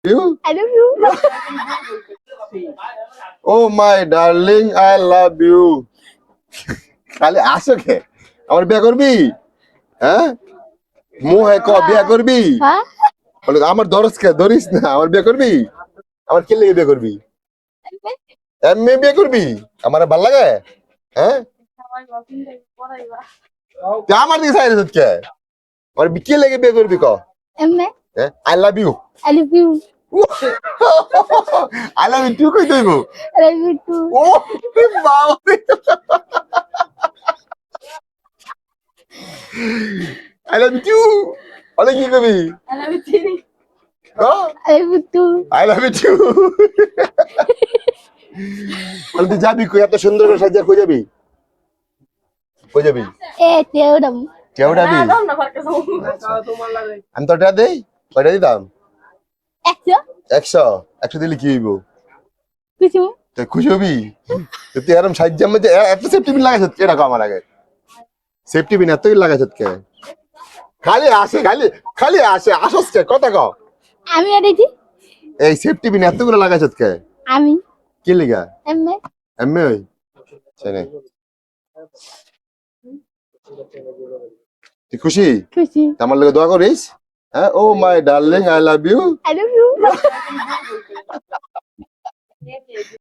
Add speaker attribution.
Speaker 1: you?
Speaker 2: I love you.
Speaker 1: Oh my darling, I love you. খালি আসো কে আমার বিয়ে করবি হ্যাঁ মোহে ক বিয়ে করবি
Speaker 2: Huh?
Speaker 1: বলে আমার দরস কে ধরিস না আমার বিয়ে করবি আমার কে লেগে বিয়ে করবি এমনি বিয়ে করবি আমার ভাল লাগে হ্যাঁ তুই আমার দিকে সাইড কে আমার কে লেগে বিয়ে করবি ক
Speaker 2: Emma,
Speaker 1: হ্যাঁ I love you
Speaker 2: I love you.
Speaker 1: I love you তুই কই দইব
Speaker 2: I love you too.
Speaker 1: ও বাবা আই লাভ ইউ অনেক কি করবি
Speaker 2: I love you too.
Speaker 1: হ্যাঁ
Speaker 2: I love you too.
Speaker 1: I love you too. বলে তুই যাবি কই এত সুন্দর করে সাজিয়া কই যাবি কই যাবি
Speaker 2: Tell them.
Speaker 1: কেউ যাবি আমি তো টাকা দেই কয়টা দিতাম
Speaker 2: Extra?
Speaker 1: 100 দিলে কি হইব
Speaker 2: Kuchu.
Speaker 1: তুই খুশি হবি তো তুই এরম সাজ্জার মধ্যে এত সেফটি পিন লাগাইছ এটা কো আমার আগে সেফটি পিন এতই লাগাইছ কে খালি আসে আসস কে কথা কও
Speaker 2: আমি আরেছি
Speaker 1: এই সেফটি পিন এতগুলো লাগাইছ কে
Speaker 2: আমি
Speaker 1: কি লিগা
Speaker 2: এমএ
Speaker 1: এমনি ওই চেনে তুই খুশি
Speaker 2: খুশি
Speaker 1: আমার লগে দোয়া করিস হ্যাঁ oh my darling I love you
Speaker 2: I love you